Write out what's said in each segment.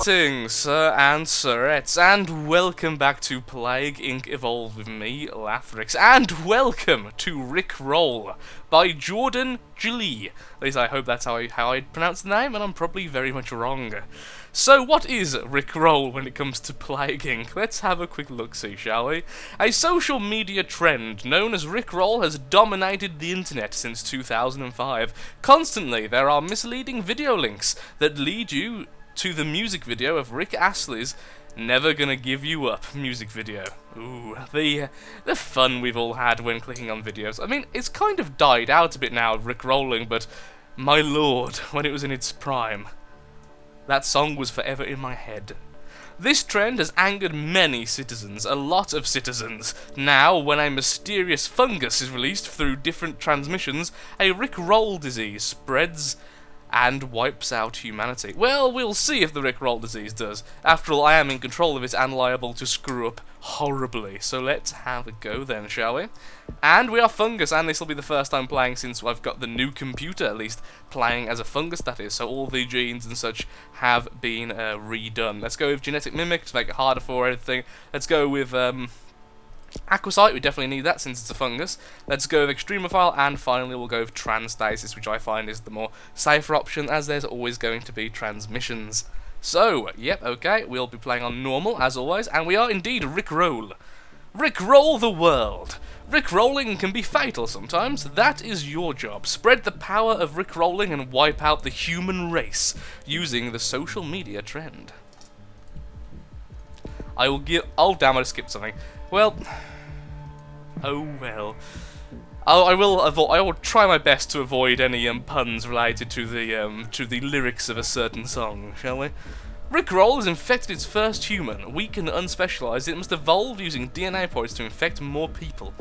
Greetings, sir and sirettes, and welcome back to Plague Inc. Evolved with me, Lathrix, and welcome to Rick Roll by Jordan Julie. At least I hope that's how I pronounce the name, and I'm probably very much wrong. So what is Rick Roll when it comes to Plague Inc? Let's have a quick look-see, shall we? A social media trend known as Rick Roll has dominated the internet since 2005. Constantly, there are misleading video links that lead you to the music video of Rick Astley's Never Gonna Give You Up music video. Ooh, the fun we've all had when clicking on videos. I mean, it's kind of died out a bit now, Rick Rolling, but my lord, when it was in its prime, that song was forever in my head. This trend has angered many citizens, a lot of citizens. Now, when a mysterious fungus is released through different transmissions, a Rick Roll disease spreads and wipes out humanity. Well, we'll see if the Rick Roll disease does. After all, I am in control of it and liable to screw up horribly. So let's have a go then, shall we? And we are fungus, and this will be the first time playing since I've got the new computer, at least, playing as a fungus, that is. So all the genes and such have been redone. Let's go with genetic mimic to make it harder for everything. Let's go with Aquasite, we definitely need that since it's a fungus. Let's go with Extremophile, and finally we'll go with Transstasis, which I find is the more safer option, as there's always going to be transmissions. So, yep, okay, we'll be playing on normal, as always, and we are indeed Rick Roll. Rick Roll the world! Rick rolling can be fatal sometimes. That is your job. Spread the power of Rick rolling and wipe out the human race using the social media trend. Oh damn, I skipped something. Well, oh well. I will try my best to avoid any puns related to the lyrics of a certain song, shall we? Rick Roll has infected its first human. Weak and unspecialized, it must evolve using DNA pods to infect more people.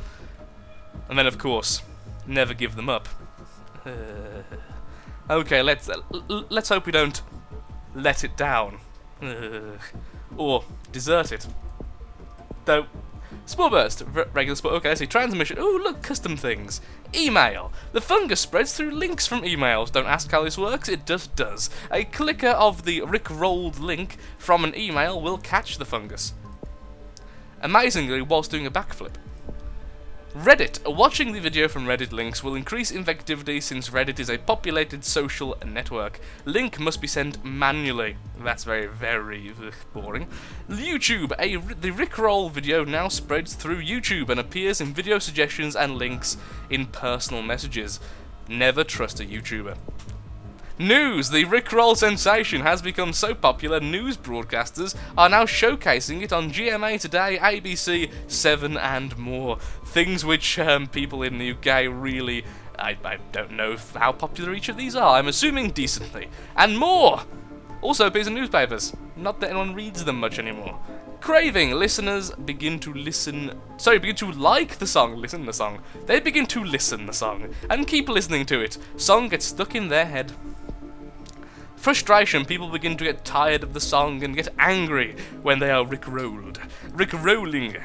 And then, of course, never give them up. Okay, let's hope we don't let it down. Or desert it. Though, Spore Burst, regular Spore, okay, let's see, transmission, ooh, look, custom things. Email. The fungus spreads through links from emails. Don't ask how this works, it just does. A clicker of the Rick-rolled link from an email will catch the fungus. Amazingly, whilst doing a backflip. Reddit. Watching the video from Reddit links will increase infectivity since Reddit is a populated social network. Link must be sent manually. That's very, very boring. YouTube. The Rickroll video now spreads through YouTube and appears in video suggestions and links in personal messages. Never trust a YouTuber. News! The Rickroll sensation has become so popular, news broadcasters are now showcasing it on GMA Today, ABC, 7 and more. Things which people in the UK really... I don't know how popular each of these are. I'm assuming decently. And more! Also appears in newspapers. Not that anyone reads them much anymore. Craving. Listeners begin to begin to like the song, listen to the song. They begin to listen the song, and keep listening to it. Song gets stuck in their head. Frustration. People begin to get tired of the song and get angry when they are Rick-rolled. Rick-rolling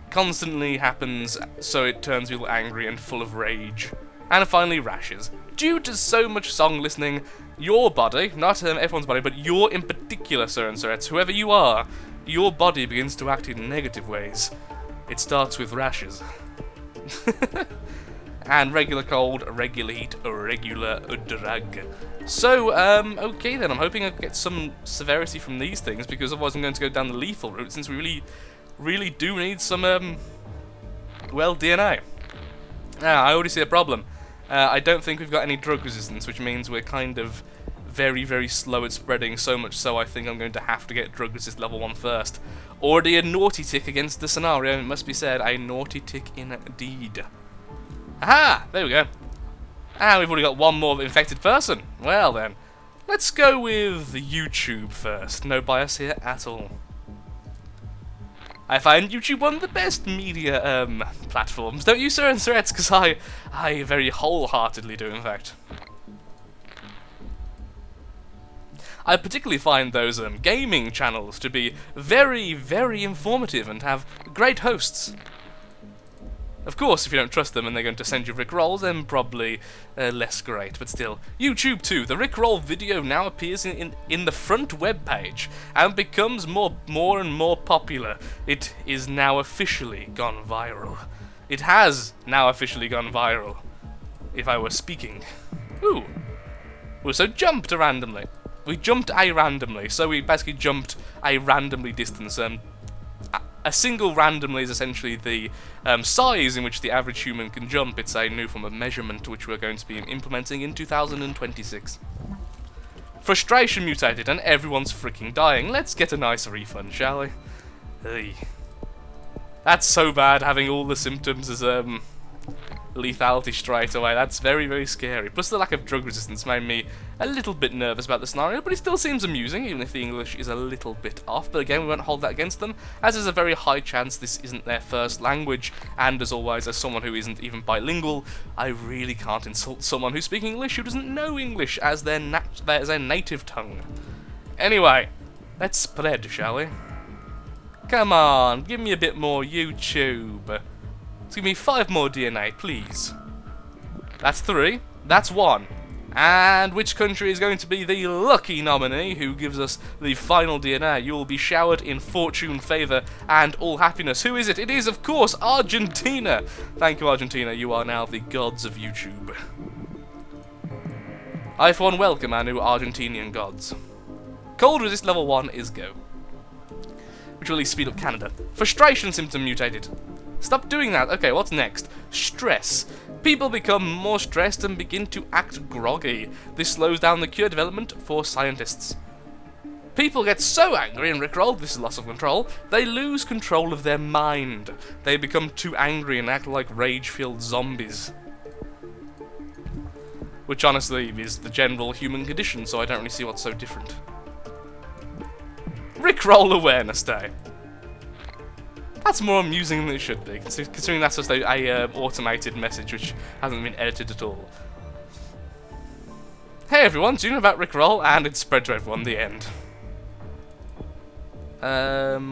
constantly happens, so it turns people angry and full of rage. And finally, rashes. Due to so much song listening, your body, not everyone's body, but your in particular, sir and sirettes, whoever you are, your body begins to act in negative ways. It starts with rashes. And regular cold, regular heat, regular drag. So, okay then, I'm hoping I get some severity from these things, because otherwise I'm going to go down the lethal route, since we really do need some, well, DNA. I already see a problem. I don't think we've got any drug resistance, which means we're kind of very, very slow at spreading, so much so I think I'm going to have to get drug resist level 1 first. Already a naughty tick against the scenario, it must be said, a naughty tick indeed. Aha! There we go. And we've already got one more infected person. Well then, let's go with YouTube first. No bias here at all. I find YouTube one of the best media platforms, don't you, sir and sirettes? Because I very wholeheartedly do, in fact. I particularly find those gaming channels to be very, very informative and have great hosts. Of course, if you don't trust them and they're going to send you Rickrolls, then probably less great. But still, YouTube too. The Rickroll video now appears in the front web page and becomes more and more popular. It is now officially gone viral. It has now officially gone viral. If I were speaking. Ooh. We also jumped randomly. We jumped randomly, so we basically jumped a randomly distance. A single randomly is essentially the size in which the average human can jump. It's a new form of measurement which we're going to be implementing in 2026. Frustration mutated and everyone's freaking dying. Let's get a nice refund, shall we? Hey. That's so bad, having all the symptoms as lethality straight away. That's very, very scary. Plus the lack of drug resistance made me a little bit nervous about the scenario, but it still seems amusing, even if the English is a little bit off. But again, we won't hold that against them, as there's a very high chance this isn't their first language, and as always, as someone who isn't even bilingual, I really can't insult someone who's speaking English who doesn't know English as their native tongue. Anyway, let's spread, shall we? Come on, give me a bit more YouTube. Give me 5 more DNA, please. That's 3. That's 1. And which country is going to be the lucky nominee who gives us the final DNA? You will be showered in fortune, favour, and all happiness. Who is it? It is, of course, Argentina. Thank you, Argentina. You are now the gods of YouTube. I, for one, welcome our new Argentinian gods. Cold resist level 1 is go. Which will at least speed up Canada. Frustration symptom mutated. Stop doing that. Okay, what's next? Stress. People become more stressed and begin to act groggy. This slows down the cure development for scientists. People get so angry and rickrolled, this is loss of control, they lose control of their mind. They become too angry and act like rage-filled zombies. Which honestly is the general human condition, so I don't really see what's so different. Rickroll Awareness Day. That's more amusing than it should be, considering that's just a automated message which hasn't been edited at all. Hey everyone, do you know about Rickroll? And it's spread to everyone, the end.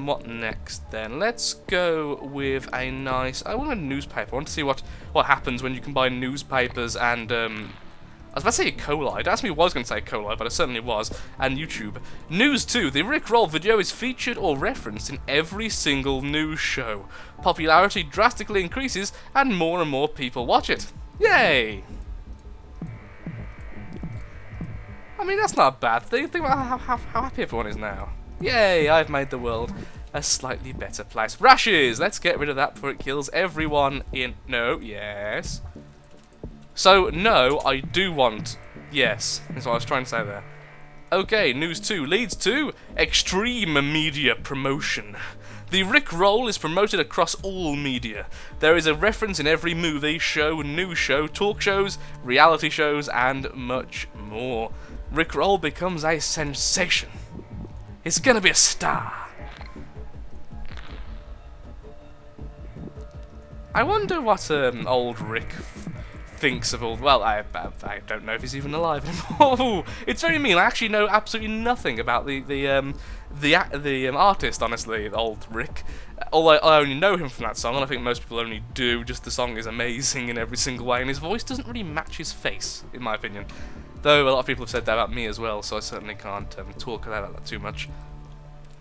What next then? Let's go with a nice... I want a newspaper. I want to see what happens when you combine newspapers and... I was about to say E. coli. It asked me if I was going to say E. coli, but it certainly was. And YouTube. News 2. The Rickroll video is featured or referenced in every single news show. Popularity drastically increases, and more people watch it. Yay! I mean, that's not a bad thing. Think about how happy everyone is now. Yay, I've made the world a slightly better place. Rashes! Let's get rid of that before it kills everyone in... No, yes... So, no, I do want... Yes, that's what I was trying to say there. Okay, news 2 leads to extreme media promotion. The Rickroll is promoted across all media. There is a reference in every movie, show, news show, talk shows, reality shows, and much more. Rickroll becomes a sensation. It's gonna be a star. I wonder what old Rick... thinks of all... Well, I don't know if he's even alive anymore. It's very mean. I actually know absolutely nothing about the artist, honestly, old Rick. Although I only know him from that song, and I think most people only do. Just the song is amazing in every single way, and his voice doesn't really match his face, in my opinion. Though a lot of people have said that about me as well, so I certainly can't talk about that too much.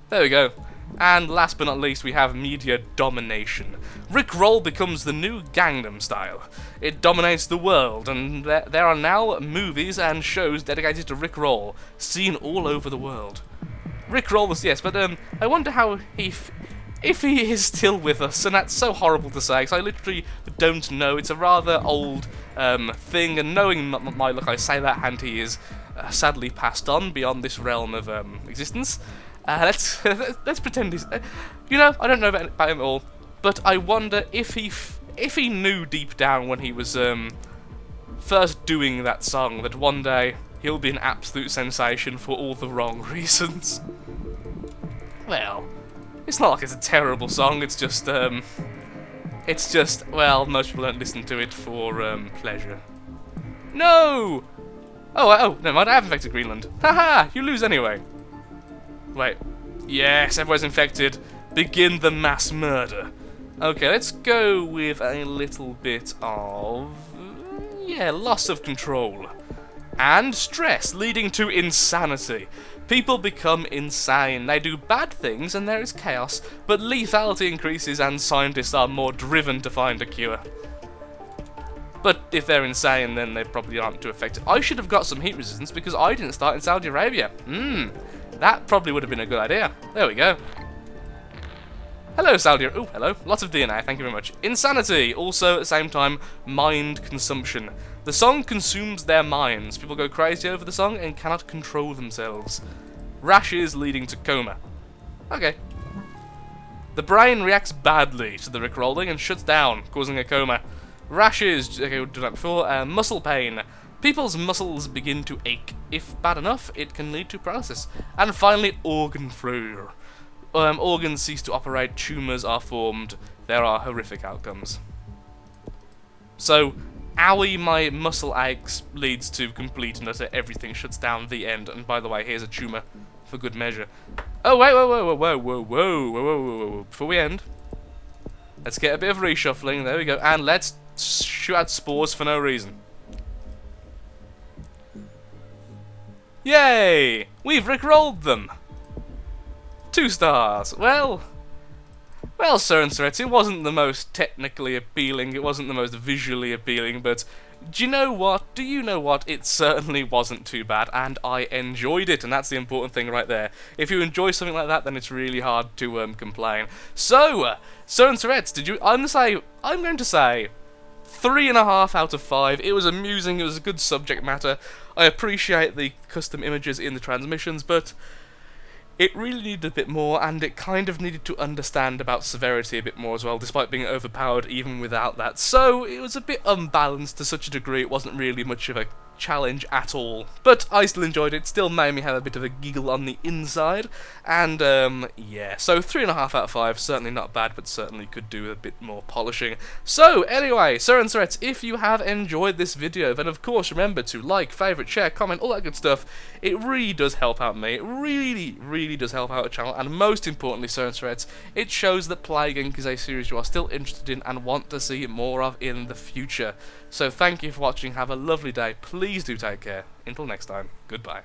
There we go. And last but not least, we have media domination. Rickroll becomes the new Gangnam Style. It dominates the world, and there are now movies and shows dedicated to Rickroll, seen all over the world. Rickroll was, yes, but I wonder how if he is still with us, and that's so horrible to say, because I literally don't know. It's a rather old thing, and knowing my look, I say that, and he is sadly passed on beyond this realm of existence. Let's pretend he's... you know, I don't know about him at all, but I wonder if he knew deep down when he was first doing that song that one day he'll be an absolute sensation for all the wrong reasons. Well, it's not like it's a terrible song, it's just, well, most people don't listen to it for pleasure. No! Oh, never mind, I have infected Greenland. Haha, you lose anyway. Wait. Yes, everyone's infected. Begin the mass murder. Okay, let's go with a little bit of... yeah, loss of control. And stress, leading to insanity. People become insane. They do bad things and there is chaos, but lethality increases and scientists are more driven to find a cure. But if they're insane, then they probably aren't too effective. I should have got some heat resistance because I didn't start in Saudi Arabia. That probably would have been a good idea. There we go. Hello, Saudi Arabia. Oh, hello. Lots of DNA, thank you very much. Insanity. Also, at the same time, mind consumption. The song consumes their minds. People go crazy over the song and cannot control themselves. Rashes leading to coma. Okay. The brain reacts badly to the rickrolling and shuts down, causing a coma. Rashes, okay, we've done that before. Muscle pain. People's muscles begin to ache. If bad enough, it can lead to paralysis. And finally, organ failure. Organs cease to operate, tumours are formed. There are horrific outcomes. So, owie, my muscle aches leads to complete and utter everything shuts down, the end. And by the way, here's a tumour for good measure. Oh, wait, whoa. Before we end, let's get a bit of reshuffling. There we go. And let's shoot out spores for no reason. Yay! We've rickrolled them! 2 stars. Well, Sir and Sir, it wasn't the most technically appealing, it wasn't the most visually appealing, but do you know what? It certainly wasn't too bad, and I enjoyed it, and that's the important thing right there. If you enjoy something like that, then it's really hard to complain. So, Sir and Sir, I'm going to say 3.5 out of 5. It was amusing, it was a good subject matter. I appreciate the custom images in the transmissions, but it really needed a bit more, and it kind of needed to understand about severity a bit more as well, despite being overpowered even without that. So, it was a bit unbalanced to such a degree, it wasn't really much of a challenge at all. But I still enjoyed it, still made me have a bit of a giggle on the inside, and yeah, so 3.5 out of 5, certainly not bad, but certainly could do a bit more polishing. So anyway, Sir and Sirettes, if you have enjoyed this video, then of course remember to like, favourite, share, comment, all that good stuff. It really does help out me, it really does help out the channel, and most importantly, Sir and Sirettes, it shows that Plague Inc. is a series you are still interested in and want to see more of in the future. So thank you for watching, have a lovely day, please do take care, until next time, goodbye.